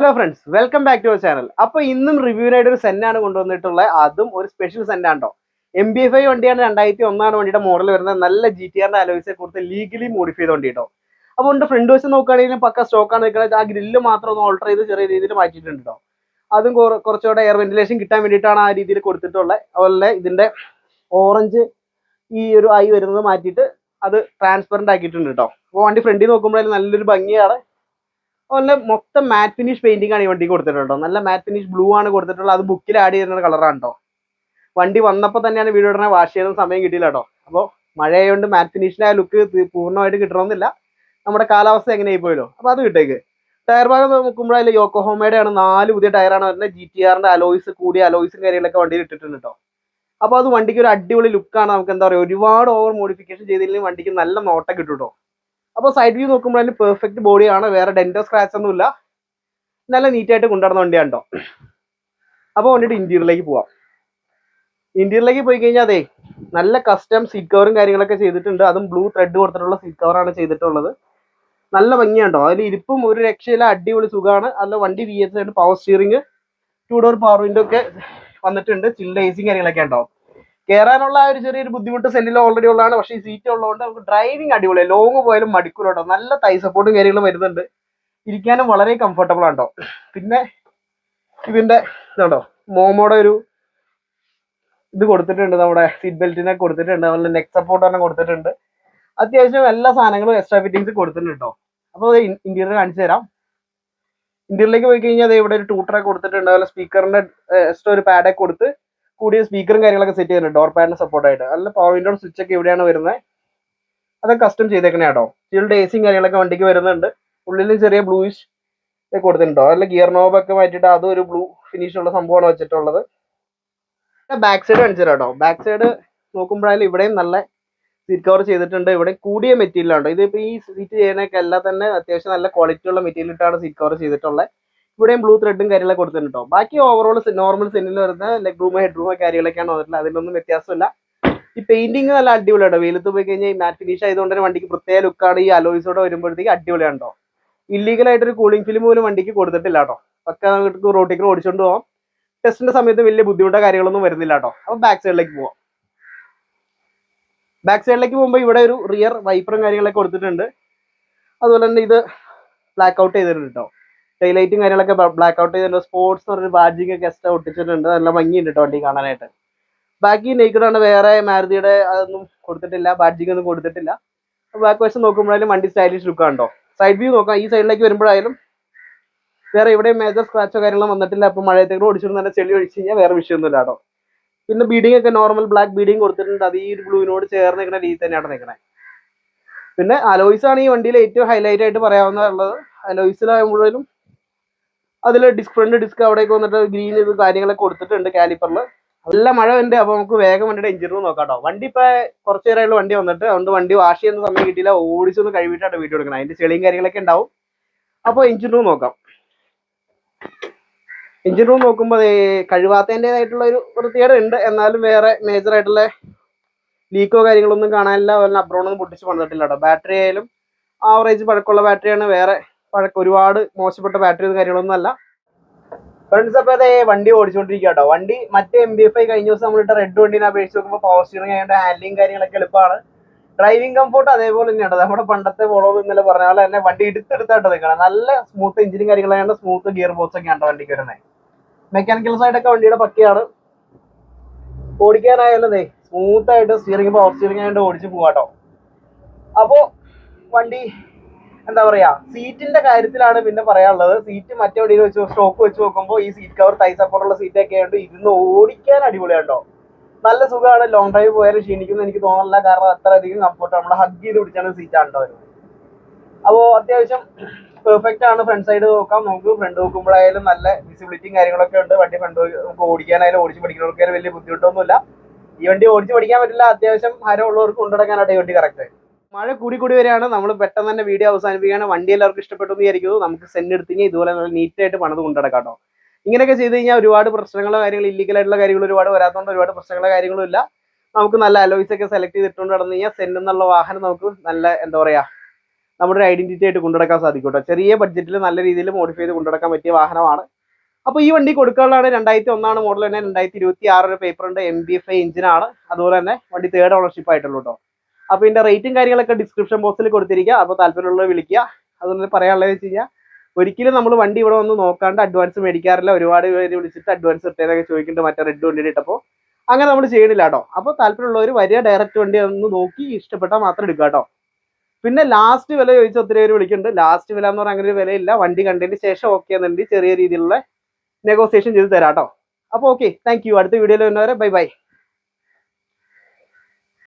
Hello friends, welcome back to our channel. അപ്പോൾ ഇന്നും റിവ്യൂവിനായിട്ട് ഒരു സെന്നാണ് കൊണ്ടുവന്നിട്ടുള്ളത്. അതും ഒരു സ്പെഷ്യൽ സെന്നാണ്ടോ. MB5 വണ്ടിയാണ്, 2001 വണ്ടിയുടെ മോഡൽ വരുന്നത്. നല്ല GTR അലോയ്സ് കൊടുത്ത് ലീഗലി മോഡിഫൈ ചെയ്ത വണ്ടി കേട്ടോ. അപ്പോൾ എൻ്റെ ഫ്രണ്ട് വശം നോക്കുകയാണെങ്കിൽ പക്ക സ്റ്റോക്കാണ് നിൽക്കുന്നത്. ആ ഗ്രില്ല് മാത്രം ഒന്ന് ഓൾട്ടർ ചെയ്ത് ചെറിയ രീതിയിൽ മാറ്റിയിട്ടുണ്ട് കേട്ടോ. അതും കുറച്ചുകൂടെ എയർ വെന്റിലേഷൻ കിട്ടാൻ വേണ്ടിയിട്ടാണ് ആ രീതിയിൽ കൊടുത്തിട്ടുള്ളത്. അതുപോലെ ഇതിൻ്റെ ഓറഞ്ച് ഈ ഒരു ഐ വരുന്നത് മാറ്റിയിട്ട് അത് ട്രാൻസ്പെറൻ്റ് ആക്കിയിട്ടുണ്ട് കേട്ടോ. അപ്പോൾ വണ്ടി ഫ്രണ്ടിൽ നോക്കുമ്പോഴാലും നല്ലൊരു ഭംഗിയാണ്. അതുപോലെ മൊത്തം മാറ്റ് ഫിനിഷ് പെയിന്റിംഗ് ആണ് ഈ വണ്ടി കൊടുത്തിട്ടുണ്ടോ. നല്ല മാറ്റ് ഫിനിഷ് ബ്ലൂ ആണ് കൊടുത്തിട്ടുള്ളത്. അത് ബുക്കിൽ ആഡ് ചെയ്യുന്ന കളറാണ് കേട്ടോ. വണ്ടി വന്നപ്പോൾ തന്നെയാണ് വീഡിയോ ഇടണേ, വാഷ് ചെയ്യുന്ന സമയം കിട്ടിയില്ല കേട്ടോ. അപ്പോൾ മഴയായതുകൊണ്ട് മാറ്റ് ഫിനിഷിന്റെ ആ ലുക്ക് പൂർണ്ണമായിട്ട് കിട്ടണമെന്നില്ല. നമ്മുടെ കാലാവസ്ഥ എങ്ങനെയായി പോയല്ലോ, അപ്പോൾ അത് കിട്ടേക്ക്. ടയർ ഭാഗം നോക്കുമ്പോഴായാലും യോക്കോഹോമയുടെ ആണ് 4 പുതിയ ടയറാണ് വരുന്നത്. GTRന്റെ അലോയ്സ് കൂടിയ അലോയ്സും കാര്യങ്ങളൊക്കെ വണ്ടിയിൽ ഇട്ടിട്ടുണ്ട് കേട്ടോ. അപ്പോൾ അത് വണ്ടിക്ക് ഒരു അടിപൊളി ലുക്കാണ്. നമുക്ക് എന്താ പറയുക, ഒരുപാട് ഓവർ മോഡിഫിക്കേഷൻ ചെയ്തില്ലെങ്കിൽ വണ്ടിക്ക് നല്ല നോട്ടം കിട്ടും കേട്ടോ. അപ്പോൾ സൈഡ് വ്യൂ നോക്കുമ്പോഴാലും പെർഫെക്റ്റ് ബോഡിയാണ്, വേറെ ഡെന്റോ സ്ക്രാച്ച് ഒന്നും ഇല്ല. നല്ല നീറ്റായിട്ട് കൊണ്ടുവരുന്ന വണ്ടിയാണ് കേട്ടോ. അപ്പോൾ വണ്ടിയുടെ ഇന്റീരിയറിലേക്ക് പോവാം. ഇന്റീരിയറിലേക്ക് പോയി കഴിഞ്ഞാൽ അതെ നല്ല കസ്റ്റം സീറ്റ് കവറും കാര്യങ്ങളൊക്കെ ചെയ്തിട്ടുണ്ട്. അതും ബ്ലൂ ത്രെഡ് കൊടുത്തിട്ടുള്ള സീറ്റ് കവറാണ് ചെയ്തിട്ടുള്ളത്. നല്ല ഭംഗിയാണ്ടോ. അതിൽ ഇരിപ്പും ഒരു രക്ഷയില്ല, അടിപൊളി സുഖമാണ്. അല്ല വണ്ടി VS ആയിട്ട് power steering, 2 door power window ഒക്കെ വന്നിട്ടുണ്ട്. ചില്ല് AC കാര്യങ്ങളൊക്കെ ഉണ്ടോ. കയറാനുള്ള ആ ഒരു ചെറിയൊരു ബുദ്ധിമുട്ട് സെല്ലിൽ ഓൾറെഡി ഉള്ളതാണ്. പക്ഷേ ഈ സീറ്റ് ഉള്ളതുകൊണ്ട് നമുക്ക് ഡ്രൈവിംഗ് അടിപൊളിയാണ്. ലോങ് പോയാലും മടിക്കൂലോട്ടോ. നല്ല തൈ സപ്പോർട്ടും കാര്യങ്ങളും വരുന്നുണ്ട്. ഇരിക്കാനും വളരെ കംഫർട്ടബിൾ ആണോ. പിന്നെ ഇതിന്റെ ഇതുണ്ടോ, മോമോടെ ഒരു ഇത് കൊടുത്തിട്ടുണ്ട്. നമ്മുടെ സീറ്റ് ബെൽറ്റിനെ കൊടുത്തിട്ടുണ്ട്. അതുപോലെ നെക്ക് സപ്പോർട്ട് തന്നെ കൊടുത്തിട്ടുണ്ട്. അത്യാവശ്യം എല്ലാ സാധനങ്ങളും എക്സ്ട്രാ ഫിറ്റിംഗ്സ് കൊടുത്തിട്ടുണ്ട് കേട്ടോ. അപ്പോൾ ഇന്റീരിയർ കാണിച്ചു തരാം. ഇന്റീരിയറിലേക്ക് പോയി കഴിഞ്ഞാൽ ഇവിടെ ഒരു 2 ട്രാക്ക് കൊടുത്തിട്ടുണ്ട്. അതുപോലെ സ്പീക്കറിന്റെ എക്സ്ട്രാ ഒരു പാഡൊക്കെ കൊടുത്ത് കൂടിയ സ്പീക്കറും കാര്യങ്ങളൊക്കെ സെറ്റ് ചെയ്തിട്ടുണ്ട്. ഡോർ പാഡിന് സപ്പോർട്ടായിട്ട്. നല്ല പവർ വിൻഡോ സ്വിച്ച് ഒക്കെ ഇവിടെയാണ് വരുന്നത്. അതൊക്കെ കസ്റ്റം ചെയ്തേക്കണേ കേട്ടോ. ചിൽഡ് ACയും കാര്യങ്ങളൊക്കെ വണ്ടിക്ക് വരുന്നുണ്ട്. ഉള്ളിൽ ചെറിയ ബ്ലൂയിഷ് കൊടുത്തിട്ടുണ്ടോ. അതിൽ ഗിയർ നോബൊക്കെ മാറ്റിയിട്ട് അതും ഒരു ബ്ലൂ ഫിനിഷ് ഉള്ള സംഭവമാണ് വെച്ചിട്ടുള്ളത്. ബാക്ക് സൈഡ് കാണിച്ചു തരാം കേട്ടോ. ബാക്ക് സൈഡ് നോക്കുമ്പോഴായാലും ഇവിടെയും നല്ല സീറ്റ് കവർ ചെയ്തിട്ടുണ്ട്. ഇവിടെ കൂടിയ മെറ്റീരിയൽ ഉണ്ടോ. ഇതിപ്പോൾ ഈ സീറ്റ് ചെയ്യുന്നതൊക്കെ എല്ലാം തന്നെ അത്യാവശ്യം നല്ല ക്വാളിറ്റി ഉള്ള മെറ്റീരിയൽ ഇട്ടാണ് സീറ്റ് കവർ ചെയ്തിട്ടുള്ളത്. ഇവിടെയും ബ്ലൂ ത്രെഡും കാര്യങ്ങളൊക്കെ കൊടുത്തിട്ടുണ്ട് കേട്ടോ. ബാക്കി ഓവറോൾ നോർമൽ സെന്നിൽ വരുന്ന ലെഗ് റൂം, ഹെഡ് റൂം കാര്യങ്ങളൊക്കെയാണ് വന്നിട്ടുള്ളത്. അതിലൊന്നും വ്യത്യാസമില്ല. ഈ പെയിന്റിങ് നല്ല അടിപൊളിയാട്ടോ. വെയിലത്ത് പോയി കഴിഞ്ഞാൽ ഈ മാറ്റ് ഫിനിഷ് ആയതുകൊണ്ട് തന്നെ വണ്ടിക്ക് പ്രത്യേക ലുക്കാണ്. ഈ അലോയ്സോടെ വരുമ്പോഴത്തേക്ക് അടിപൊളിയാണ് കേട്ടോ. ഇല്ലീഗലായിട്ടൊരു കൂളിംഗ് ഫിലിം പോലും വണ്ടിക്ക് കൊടുത്തിട്ടില്ല കേട്ടോ. ഒക്കെ നമുക്ക് റോട്ടിക്ക് ഓടിച്ചുകൊണ്ട് പോകാം. ടെസ്റ്റിന്റെ സമയത്ത് വലിയ ബുദ്ധിമുട്ടോ കാര്യങ്ങളൊന്നും വരുന്നില്ല കേട്ടോ. അപ്പോൾ ബാക്ക് സൈഡിലേക്ക് പോവാം. ബാക്ക് സൈഡിലേക്ക് പോകുമ്പോൾ ഇവിടെ ഒരു റിയർ വൈപ്പറും കാര്യങ്ങളൊക്കെ കൊടുത്തിട്ടുണ്ട്. അതുപോലെ തന്നെ ഇത് ബ്ലാക്ക് ഔട്ട് ചെയ്തിട്ടുണ്ട് കേട്ടോ. ടൈലൈറ്റും കാര്യങ്ങളൊക്കെ ബ്ലാക്ക് ഔട്ട് ചെയ്തിട്ടുണ്ട്. സ്പോർട്സ് എന്ന് പറഞ്ഞൊരു ബാഡ്ജിങ് ഒക്കെ എക്സ്ട്രാ ഒട്ടിച്ചിട്ടുണ്ട്. നല്ല ഭംഗിയുണ്ട് കേട്ടോ വണ്ടി കാണാനായിട്ട്. ബാക്കി നെയ്ക്കഡാണ്, വേറെ മാരുതിയുടെ അതൊന്നും കൊടുത്തിട്ടില്ല, ബാഡ്ജിങ് ഒന്നും കൊടുത്തിട്ടില്ല. ബാക്ക് വശം നോക്കുമ്പോഴായാലും വണ്ടി സ്റ്റൈലിഷ് ലുക്കാണ് കേട്ടോ. സൈഡ് വ്യൂ നോക്കാം. ഈ സൈഡിലേക്ക് വരുമ്പോഴായാലും വേറെ ഇവിടെ മേജർ സ്ക്രാച്ചോ കാര്യങ്ങളോ വന്നിട്ടില്ല. അപ്പോൾ മഴയത്തേക്ക് ഓടിച്ചിട്ട് നല്ല ചെളി ഒഴിച്ച് കഴിഞ്ഞാൽ വേറെ വിഷയമൊന്നുമില്ല കേട്ടോ. പിന്നെ ബീഡിംഗ് ഒക്കെ നോർമൽ ബ്ലാക്ക് ബീഡിംഗ് കൊടുത്തിട്ടുണ്ട്. അത് ഈ ഒരു ബ്ലൂവിനോട് ചേർന്ന് നിൽക്കുന്ന രീതി തന്നെയാണ് നിൽക്കുന്നത്. പിന്നെ അലോയ്സ് ആണ് ഈ വണ്ടിയിൽ ഏറ്റവും ഹൈലൈറ്റ് ആയിട്ട് പറയാവുന്നത്. അലോയ്സിലാകുമ്പോഴും അതിൽ ഫ്രണ്ട് ഡിസ്ക് അവിടേക്ക് വന്നിട്ട് ഗ്രീൻ ഇത് കാര്യങ്ങളൊക്കെ കൊടുത്തിട്ടുണ്ട് കാലിപ്പറിൽ. നല്ല മഴ ഉണ്ട്. അപ്പോൾ നമുക്ക് വേഗം വണ്ടിയുടെ എഞ്ചിൻ റൂം നോക്കാം കേട്ടോ. വണ്ടി ഇപ്പോൾ കുറച്ച് നേരമായുള്ള വണ്ടി വന്നിട്ട്, അതുകൊണ്ട് വണ്ടി വാഷ് ചെയ്യുന്ന സമയം കിട്ടിയില്ല. ഓടിച്ചൊന്ന് കഴിവിട്ടാണ് വീഡിയോ എടുക്കണം. അതിന്റെ ചെളിയും കാര്യങ്ങളൊക്കെ ഉണ്ടാവും. അപ്പോൾ എഞ്ചിൻ റൂം നോക്കാം. എഞ്ചിൻ റൂം നോക്കുമ്പോൾ കഴിവാത്തതിൻ്റെതായിട്ടുള്ള ഒരു വൃത്തികേട് ഉണ്ട്. എന്നാലും വേറെ മേജർ ആയിട്ടുള്ള ലീക്കോ കാര്യങ്ങളൊന്നും കാണാനില്ല. അതുപോലെ അബ്രോണൊന്നും പൊട്ടിച്ച് പണിതിട്ടില്ല കേട്ടോ. ബാറ്ററി ആയാലും ആവറേജ് പഴക്കമുള്ള ബാറ്ററിയാണ്. വേറെ ഒരുപാട് മോശപ്പെട്ട ബാറ്ററി കാര്യങ്ങളൊന്നും അല്ല. ഫ്രണ്ട്സ്, അപ്പോൾ അതേ വണ്ടി ഓടിച്ചുകൊണ്ടിരിക്കുക കേട്ടോ. വണ്ടി മറ്റേ MB5 കഴിഞ്ഞ ദിവസം നമ്മളിട്ട് റെഡ് വണ്ടിനെ അപേക്ഷിച്ച് നോക്കുമ്പോൾ പവർ സ്റ്റിയറിംഗ് ആയതുകൊണ്ട് ഹാൻഡ്ലിങ് കാര്യങ്ങളൊക്കെ എളുപ്പമാണ്. ഡ്രൈവിംഗ് കംഫോർട്ട് അതേപോലെ തന്നെയാണ്. നമ്മുടെ പണ്ടത്തെ വോളോ ഇന്നലെ പറഞ്ഞ പോലെ തന്നെ വണ്ടി എടുത്തെടുത്തായിട്ട് നിൽക്കണം. നല്ല സ്മൂത്ത് എഞ്ചിനും കാര്യങ്ങളാണ്, സ്മൂത്ത് ഗിയർ ബോക്സ് ഒക്കെ ആണ് വണ്ടിക്ക് വരുന്നത്. മെക്കാനിക്കൽ സൈഡൊക്കെ വണ്ടിയുടെ പക്കയാണ്. ഓടിക്കാനായാലും സ്മൂത്ത് ആയിട്ട് സ്റ്റിയറിംഗ് പവർ സ്റ്റിയറിംഗ് ആയതുകൊണ്ട് ഓടിച്ച് പോവാട്ടോ. അപ്പോൾ വണ്ടി എന്താ പറയാ, സീറ്റിന്റെ കാര്യത്തിലാണ് പിന്നെ പറയാനുള്ളത്. സീറ്റ് മറ്റേ വണ്ടിയിൽ വെച്ച് സ്റ്റോക്ക് വെച്ച് നോക്കുമ്പോൾ ഈ സീറ്റ് കവർ തൈ സപ്പോർട്ടുള്ള സീറ്റൊക്കെ ആയതുകൊണ്ട് ഇരുന്ന് ഓടിക്കാൻ അടിപൊളിയാട്ടോ. നല്ല സുഖമാണ്. ലോങ് ഡ്രൈവ് പോയാലും ക്ഷീണിക്കുമെന്ന് എനിക്ക് തോന്നുന്നില്ല. കാരണം അത്രയധികം കംഫർട്ട്, നമ്മൾ ഹഗ് ചെയ്ത് പിടിച്ചാണ് സീറ്റാണ് വരുന്നത്. അപ്പോൾ അത്യാവശ്യം പെർഫെക്റ്റ് ആണ്. ഫ്രണ്ട് സൈഡ് നോക്കാം നമുക്ക്. ഫ്രണ്ട് നോക്കുമ്പോഴായാലും നല്ല വിസിബിലിറ്റിയും കാര്യങ്ങളൊക്കെ ഉണ്ട്. വണ്ടി ഫ്രണ്ട് നമുക്ക് ഓടിക്കാനായാലും ഓടിച്ച് പഠിക്കുന്നവർക്കായാലും വലിയ ബുദ്ധിമുട്ടൊന്നുമില്ല. ഈ വണ്ടി ഓടിച്ച് പഠിക്കാൻ പറ്റില്ല, അത്യാവശ്യം ഹരമുള്ളവർക്ക് കൊണ്ടുനടക്കാനായിട്ട് ഈ വണ്ടി കറക്റ്റ്. മഴ കൂടി വരികയാണ്. നമ്മൾ പെട്ടെന്ന് തന്നെ വീഡിയോ അവസാനിപ്പിക്കുകയാണ്. വണ്ടി എല്ലാവർക്കും ഇഷ്ടപ്പെട്ടു എന്ന് വിചാരിക്കുന്നു. നമുക്ക് സെന്റ് എടുത്ത് കഴിഞ്ഞാൽ ഇതുപോലെ നല്ല നീറ്റായിട്ട് പണിത് കൊണ്ടുനടക്കാം കേട്ടോ. ഇങ്ങനെയൊക്കെ ചെയ്ത് കഴിഞ്ഞാൽ ഒരുപാട് പ്രശ്നങ്ങളോ കാര്യങ്ങൾ ഇല്ലീഗലായിട്ടുള്ള കാര്യങ്ങൾ ഒരുപാട് വരാത്തതുകൊണ്ട് ഒരുപാട് പ്രശ്നങ്ങളോ കാര്യങ്ങളും ഇല്ല. നമുക്ക് നല്ല അലോയ്സ് ഒക്കെ സെലക്ട് ചെയ്തിട്ടുകൊണ്ട് നടന്നു കഴിഞ്ഞാൽ സെന്റ് എന്നുള്ള വാഹനം നമുക്ക് നല്ല എന്താ പറയാ, നമ്മുടെ ഒരു ഐഡന്റിറ്റി ആയിട്ട് കൊണ്ടുനടക്കാൻ സാധിക്കും കേട്ടോ. ചെറിയ ബഡ്ജറ്റിൽ നല്ല രീതിയിൽ മോഡിഫൈ ചെയ്ത് കൊണ്ടുനടക്കാൻ പറ്റിയ വാഹനമാണ്. അപ്പോൾ ഈ വണ്ടി കൊടുക്കാനുള്ളതാണ് 2001 മോഡൽ തന്നെ 2026 പേപ്പർ ഉണ്ട്, MB5 എഞ്ചിനാണ്. അതുപോലെ തന്നെ വണ്ടി 3rd ഓണർഷിപ്പ് ആയിട്ടുള്ളൂ കേട്ടോ. അപ്പോൾ ഇതിന്റെ റേറ്റും കാര്യങ്ങളൊക്കെ ഡിസ്ക്രിപ്ഷൻ ബോക്സിൽ കൊടുത്തിരിക്കുക. അപ്പോൾ താല്പര്യമുള്ളവർ വിളിക്കുക. അതുപോലെ പറയാനുള്ളത് വെച്ച് കഴിഞ്ഞാൽ ഒരിക്കലും നമ്മൾ വണ്ടി ഇവിടെ വന്ന് നോക്കാണ്ട് അഡ്വാൻസ് മേടിക്കാറില്ല. ഒരുപാട് പേര് വിളിച്ചിട്ട് അഡ്വാൻസ് ഇട്ടേന്നൊക്കെ ചോദിക്കുന്നുണ്ട് മറ്റേ റെഡ് വണ്ടി ഇട്ടപ്പോൾ. അങ്ങനെ നമ്മൾ ചെയ്യണില്ല കേട്ടോ. അപ്പോൾ താല്പര്യമുള്ളവർ വരിക, ഡയറക്റ്റ് വണ്ടി ഒന്ന് നോക്കി ഇഷ്ടപ്പെട്ടാൽ മാത്രം എടുക്കുക കേട്ടോ. പിന്നെ ലാസ്റ്റ് വില ചോദിച്ചാൽ ഒത്തിരി പേര് വിളിക്കുന്നുണ്ട്. ലാസ്റ്റ് വില എന്ന് പറഞ്ഞാൽ അങ്ങനെ ഒരു വിലയില്ല. വണ്ടി കണ്ടതിന് ശേഷം ഓക്കെ എന്നുണ്ടെങ്കിൽ ചെറിയ രീതിയിലുള്ള നെഗോസിയേഷൻ ചെയ്ത് തരാം കേട്ടോ. അപ്പോൾ ഓക്കെ, താങ്ക് യു. അടുത്ത വീഡിയോയിൽ വരുന്നവരെ ബൈ ബൈ.